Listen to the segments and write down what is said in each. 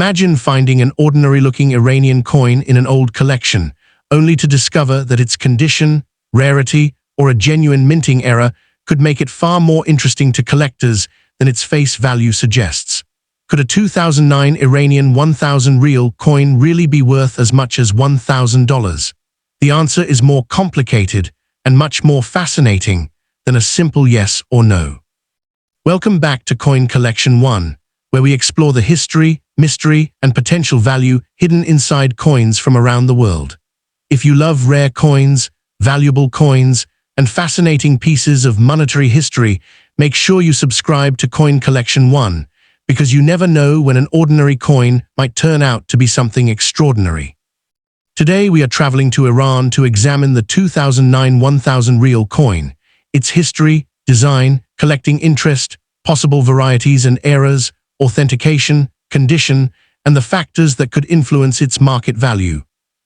Imagine finding an ordinary-looking Iranian coin in an old collection, only to discover that its condition, rarity, or a genuine minting error could make it far more interesting to collectors than its face value suggests. Could a 2009 Iranian 1,000 Rial coin really be worth as much as $1,000? The answer is more complicated and much more fascinating than a simple yes or no. Welcome back to Coin Collection 1, where we explore the history, mystery, and potential value hidden inside coins from around the world. If you love rare coins, valuable coins, and fascinating pieces of monetary history, make sure you subscribe to Coin Collection 1, because you never know when an ordinary coin might turn out to be something extraordinary. Today we are traveling to Iran to examine the 2009 1,000 Rial coin, its history, design, collecting interest, possible varieties and errors, authentication, condition, and the factors that could influence its market value.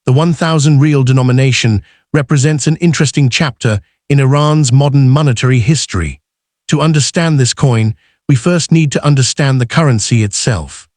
The 1,000 Rial denomination represents an interesting chapter in Iran's modern monetary history. To understand this coin, we first need to understand the currency itself.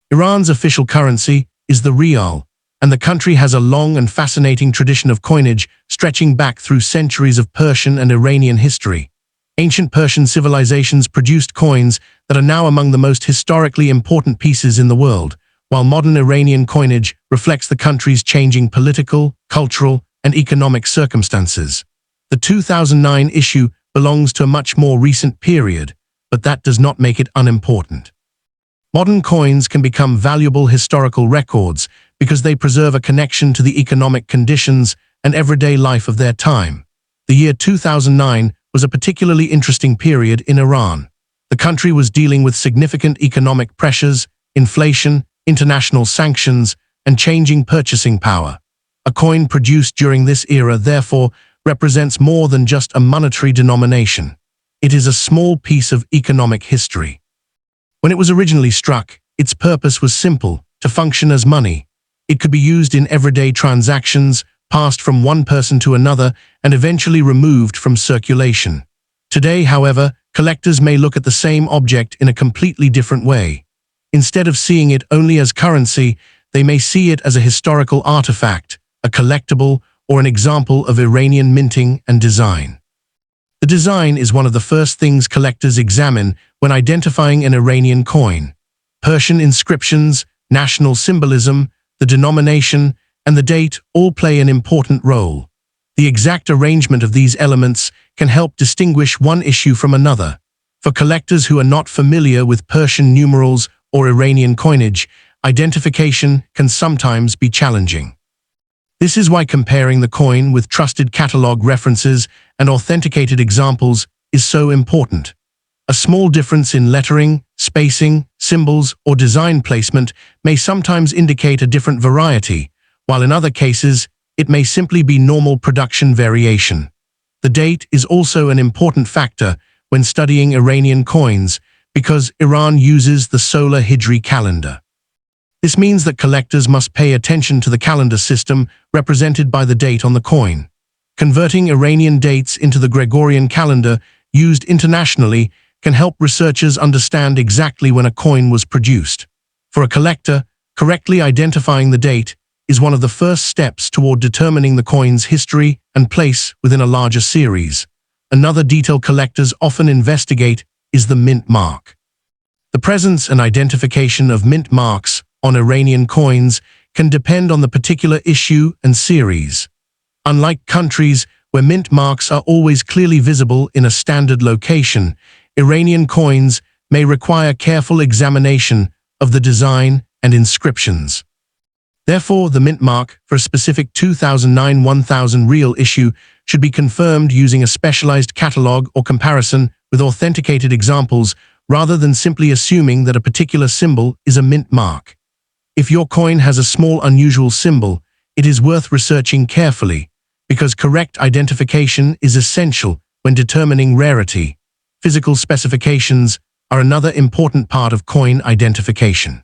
Iran's official currency is the rial, and the country has a long and fascinating tradition of coinage stretching back through centuries of Persian and Iranian history. Ancient Persian civilizations produced coins that are now among the most historically important pieces in the world, while modern Iranian coinage reflects the country's changing political, cultural, and economic circumstances. The 2009 issue belongs to a much more recent period, but that does not make it unimportant. Modern coins can become valuable historical records because they preserve a connection to the economic conditions and everyday life of their time. The year 2009 was a particularly interesting period in Iran. The country was dealing with significant economic pressures, inflation, international sanctions, and changing purchasing power. A coin produced during this era, therefore, represents more than just a monetary denomination. It is a small piece of economic history. When it was originally struck, its purpose was simple: to function as money. It could be used in everyday transactions, passed from one person to another, and eventually removed from circulation. Today, however, collectors may look at the same object in a completely different way. Instead of seeing it only as currency, they may see it as a historical artifact, a collectible, or an example of Iranian minting and design. The design is one of the first things collectors examine when identifying an Iranian coin. Persian inscriptions, national symbolism, the denomination, and the date all play an important role. The exact arrangement of these elements can help distinguish one issue from another. For collectors who are not familiar with Persian numerals or Iranian coinage, identification can sometimes be challenging. This is why comparing the coin with trusted catalog references and authenticated examples is so important. A small difference in lettering, spacing, symbols, or design placement may sometimes indicate a different variety, while in other cases, it may simply be normal production variation. The date is also an important factor when studying Iranian coins because Iran uses the solar Hijri calendar. This means that collectors must pay attention to the calendar system represented by the date on the coin. Converting Iranian dates into the Gregorian calendar used internationally can help researchers understand exactly when a coin was produced. For a collector, correctly identifying the date is one of the first steps toward determining the coin's history and place within a larger series. Another detail collectors often investigate is the mint mark. The presence and identification of mint marks on Iranian coins can depend on the particular issue and series. Unlike countries where mint marks are always clearly visible in a standard location, Iranian coins may require careful examination of the design and inscriptions. Therefore, the mint mark for a specific 2009 1,000 Rial issue should be confirmed using a specialized catalog or comparison with authenticated examples rather than simply assuming that a particular symbol is a mint mark. If your coin has a small unusual symbol, it is worth researching carefully, because correct identification is essential when determining rarity. Physical specifications are another important part of coin identification.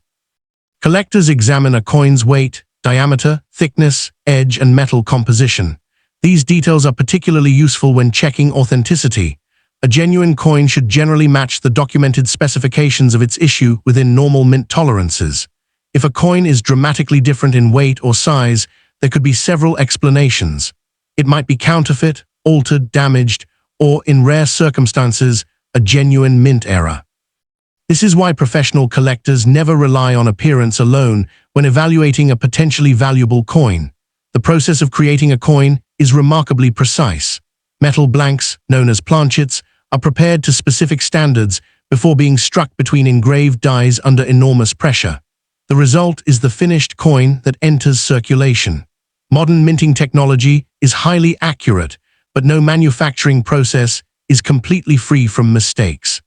Collectors examine a coin's weight, diameter, thickness, edge, and metal composition. These details are particularly useful when checking authenticity. A genuine coin should generally match the documented specifications of its issue within normal mint tolerances. If a coin is dramatically different in weight or size, there could be several explanations. It might be counterfeit, altered, damaged, or, in rare circumstances, a genuine mint error. This is why professional collectors never rely on appearance alone when evaluating a potentially valuable coin. The process of creating a coin is remarkably precise. Metal blanks, known as planchets, are prepared to specific standards before being struck between engraved dies under enormous pressure. The result is the finished coin that enters circulation. Modern minting technology is highly accurate, but no manufacturing process is completely free from mistakes.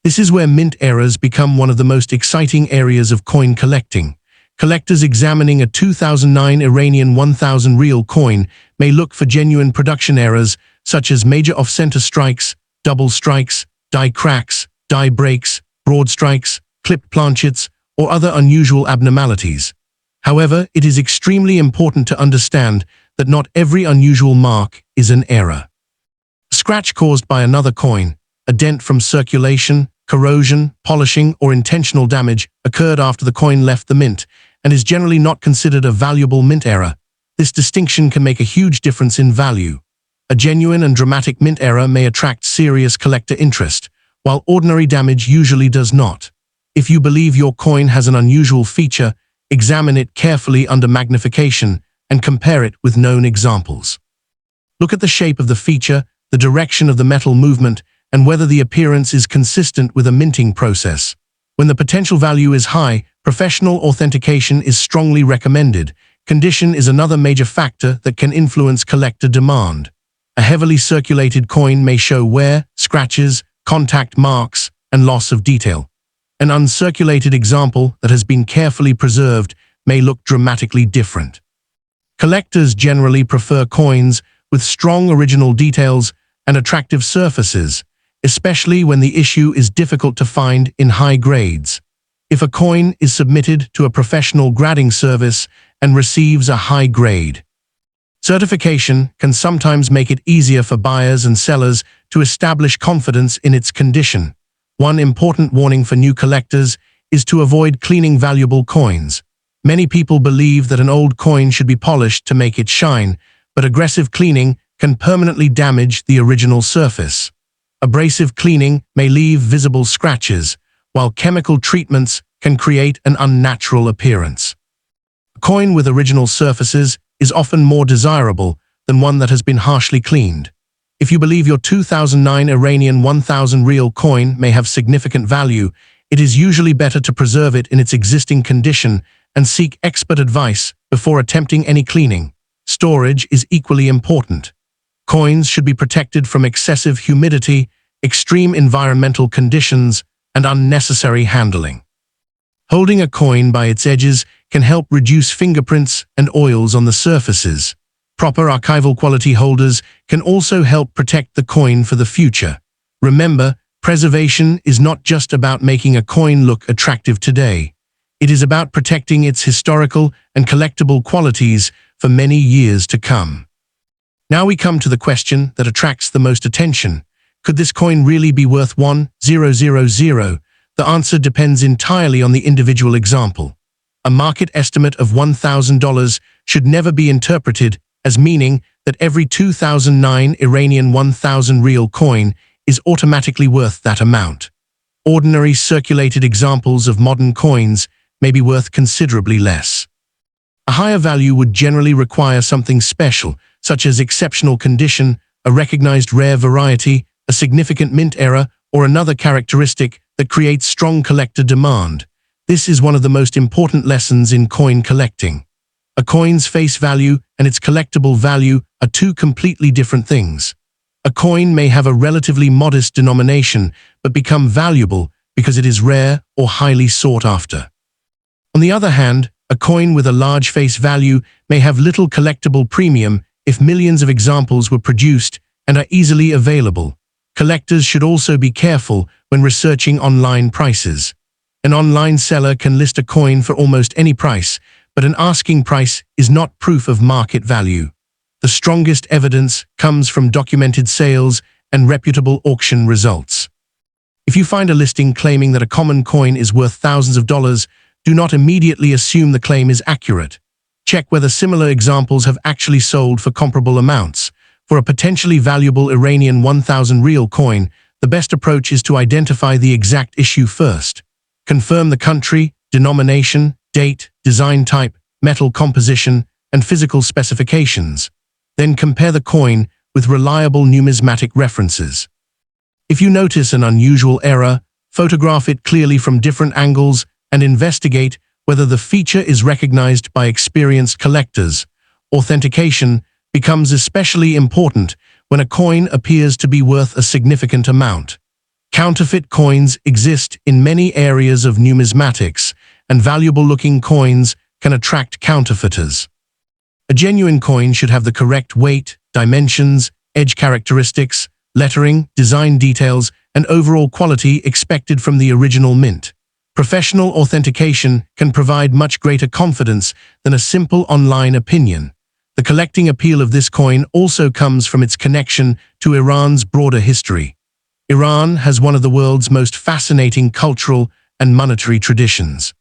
This is where mint errors become one of the most exciting areas of coin collecting. Collectors examining a 2009 Iranian 1000 Rial coin may look for genuine production errors such as major off-center strikes, double strikes, die cracks, die breaks, broad strikes, clipped planchets, or other unusual abnormalities. However, it is extremely important to understand that not every unusual mark is an error. A scratch caused by another coin, a dent from circulation, corrosion, polishing, or intentional damage occurred after the coin left the mint and is generally not considered a valuable mint error. This distinction can make a huge difference in value. A genuine and dramatic mint error may attract serious collector interest, while ordinary damage usually does not. If you believe your coin has an unusual feature, examine it carefully under magnification and compare it with known examples. Look at the shape of the feature, the direction of the metal movement, and whether the appearance is consistent with a minting process. When the potential value is high, professional authentication is strongly recommended. Condition is another major factor that can influence collector demand. A heavily circulated coin may show wear, scratches, contact marks, and loss of detail. An uncirculated example that has been carefully preserved may look dramatically different. Collectors generally prefer coins with strong original details and attractive surfaces, especially when the issue is difficult to find in high grades. If a coin is submitted to a professional grading service and receives a high grade, certification can sometimes make it easier for buyers and sellers to establish confidence in its condition. One important warning for new collectors is to avoid cleaning valuable coins. Many people believe that an old coin should be polished to make it shine, but aggressive cleaning can permanently damage the original surface. Abrasive cleaning may leave visible scratches, while chemical treatments can create an unnatural appearance. A coin with original surfaces is often more desirable than one that has been harshly cleaned. If you believe your 2009 Iranian 1000 Rial coin may have significant value, it is usually better to preserve it in its existing condition and seek expert advice before attempting any cleaning. Storage is equally important. Coins should be protected from excessive humidity, extreme environmental conditions, and unnecessary handling. Holding a coin by its edges can help reduce fingerprints and oils on the surfaces. Proper archival quality holders can also help protect the coin for the future. Remember, preservation is not just about making a coin look attractive today. It is about protecting its historical and collectible qualities for many years to come. Now we come to the question that attracts the most attention. Could this coin really be worth $1,000? The answer depends entirely on the individual example. A market estimate of $1,000 should never be interpreted as meaning that every 2009 Iranian 1000 Rial coin is automatically worth that amount. Ordinary circulated examples of modern coins may be worth considerably less. A higher value would generally require something special, such as exceptional condition, a recognized rare variety, a significant mint error, or another characteristic that creates strong collector demand. This is one of the most important lessons in coin collecting. A coin's face value and its collectible value are two completely different things. A coin may have a relatively modest denomination but become valuable because it is rare or highly sought after. On the other hand, a coin with a large face value may have little collectible premium if millions of examples were produced and are easily available. Collectors should also be careful when researching online prices. An online seller can list a coin for almost any price, but an asking price is not proof of market value. The strongest evidence comes from documented sales and reputable auction results. If you find a listing claiming that a common coin is worth thousands of dollars, do not immediately assume the claim is accurate. Check whether similar examples have actually sold for comparable amounts. For a potentially valuable Iranian 1000 Rial coin, the best approach is to identify the exact issue first. Confirm the country, denomination, date, design type, metal composition, and physical specifications. Then compare the coin with reliable numismatic references. If you notice an unusual error, photograph it clearly from different angles and investigate whether the feature is recognized by experienced collectors. Authentication becomes especially important when a coin appears to be worth a significant amount. Counterfeit coins exist in many areas of numismatics, and valuable-looking coins can attract counterfeiters. A genuine coin should have the correct weight, dimensions, edge characteristics, lettering, design details, and overall quality expected from the original mint. Professional authentication can provide much greater confidence than a simple online opinion. The collecting appeal of this coin also comes from its connection to Iran's broader history. Iran has one of the world's most fascinating cultural and monetary traditions.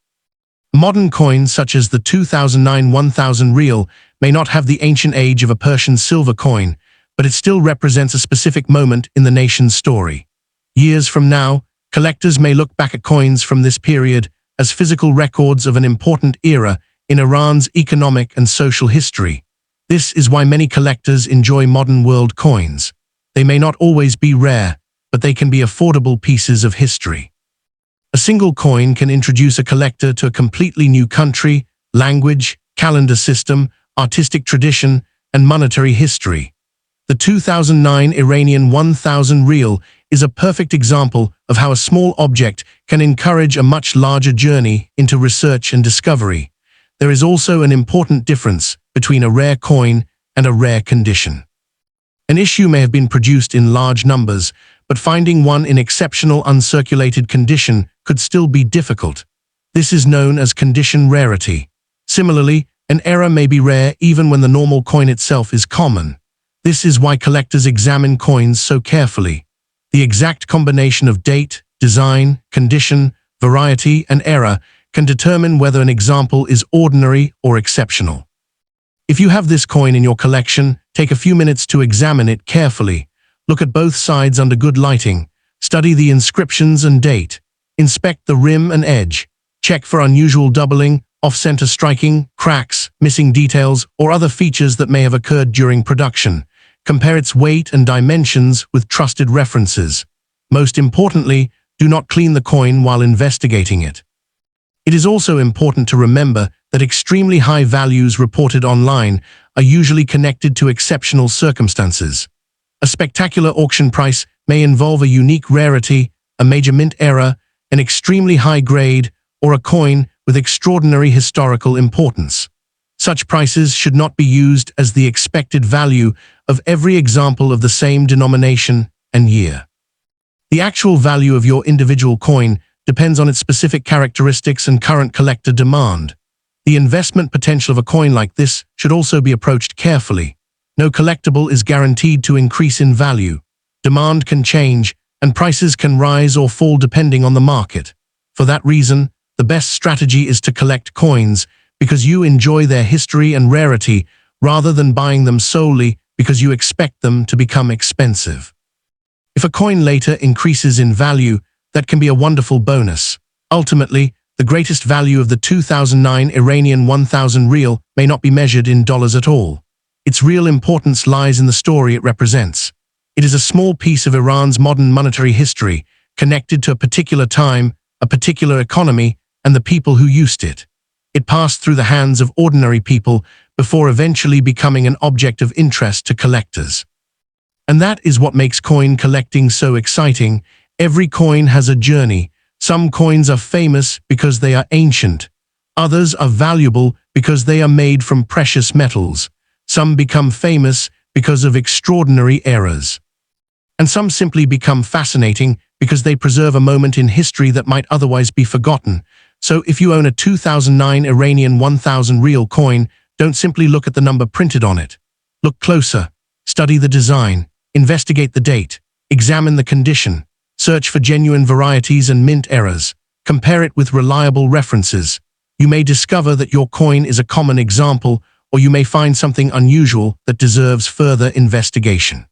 Modern coins such as the 2009 1000 Rial may not have the ancient age of a Persian silver coin, but it still represents a specific moment in the nation's story. Years from now, collectors may look back at coins from this period as physical records of an important era in Iran's economic and social history. This is why many collectors enjoy modern world coins. They may not always be rare, but they can be affordable pieces of history. A single coin can introduce a collector to a completely new country, language, calendar system, artistic tradition, and monetary history. The 2009 Iranian 1000 Rial is a perfect example of how a small object can encourage a much larger journey into research and discovery. There is also an important difference between a rare coin and a rare condition. An issue may have been produced in large numbers, but finding one in exceptional uncirculated condition could still be difficult. This is known as condition rarity. Similarly, an error may be rare even when the normal coin itself is common. This is why collectors examine coins so carefully. The exact combination of date, design, condition, variety, and error can determine whether an example is ordinary or exceptional. If you have this coin in your collection, take a few minutes to examine it carefully. Look at both sides under good lighting. Study the inscriptions and date. Inspect the rim and edge. Check for unusual doubling, off-center striking, cracks, missing details, or other features that may have occurred during production. Compare its weight and dimensions with trusted references. Most importantly, do not clean the coin while investigating it. It is also important to remember that extremely high values reported online are usually connected to exceptional circumstances. A spectacular auction price may involve a unique rarity, a major mint error, an extremely high grade, or a coin with extraordinary historical importance. Such prices should not be used as the expected value of every example of the same denomination and year. The actual value of your individual coin depends on its specific characteristics and current collector demand. The investment potential of a coin like this should also be approached carefully. No collectible is guaranteed to increase in value. Demand can change, and prices can rise or fall depending on the market. For that reason, the best strategy is to collect coins because you enjoy their history and rarity rather than buying them solely because you expect them to become expensive. If a coin later increases in value, that can be a wonderful bonus. Ultimately, the greatest value of the 2009 Iranian 1000 Rial may not be measured in dollars at all. Its real importance lies in the story it represents. It is a small piece of Iran's modern monetary history, connected to a particular time, a particular economy, and the people who used it. It passed through the hands of ordinary people before eventually becoming an object of interest to collectors. And that is what makes coin collecting so exciting. Every coin has a journey. Some coins are famous because they are ancient. Others are valuable because they are made from precious metals. Some become famous because of extraordinary eras. And some simply become fascinating because they preserve a moment in history that might otherwise be forgotten. So if you own a 2009 Iranian 1000 Rial coin, don't simply look at the number printed on it. Look closer, study the design, investigate the date, examine the condition, search for genuine varieties and mint errors, compare it with reliable references. You may discover that your coin is a common example, or you may find something unusual that deserves further investigation.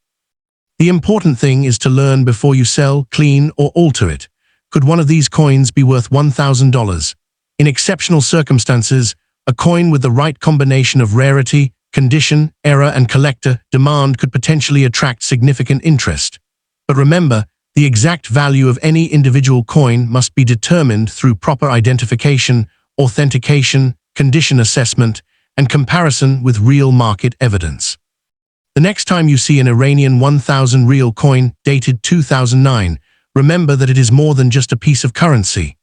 The important thing is to learn before you sell, clean, or alter it. Could one of these coins be worth $1,000? In exceptional circumstances, a coin with the right combination of rarity, condition, era, and collector demand could potentially attract significant interest. But remember, the exact value of any individual coin must be determined through proper identification, authentication, condition assessment, and comparison with real market evidence. The next time you see an Iranian 1000 Rial coin dated 2009, remember that it is more than just a piece of currency.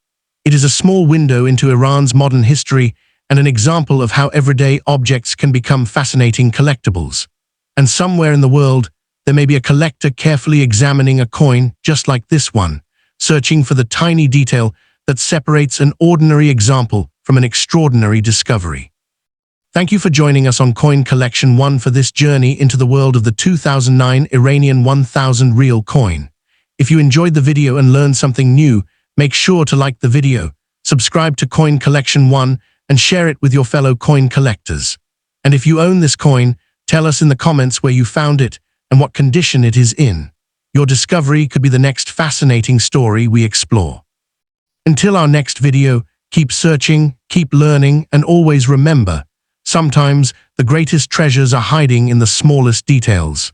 It is a small window into Iran's modern history and an example of how everyday objects can become fascinating collectibles. And somewhere in the world, there may be a collector carefully examining a coin just like this one, searching for the tiny detail that separates an ordinary example from an extraordinary discovery. Thank you for joining us on Coin Collection 1 for this journey into the world of the 2009 Iranian 1000 Rial coin. If you enjoyed the video and learned something new, make sure to like the video, subscribe to Coin Collection 1, and share it with your fellow coin collectors. And if you own this coin, tell us in the comments where you found it and what condition it is in. Your discovery could be the next fascinating story we explore. Until our next video, keep searching, keep learning, and always remember, sometimes the greatest treasures are hiding in the smallest details.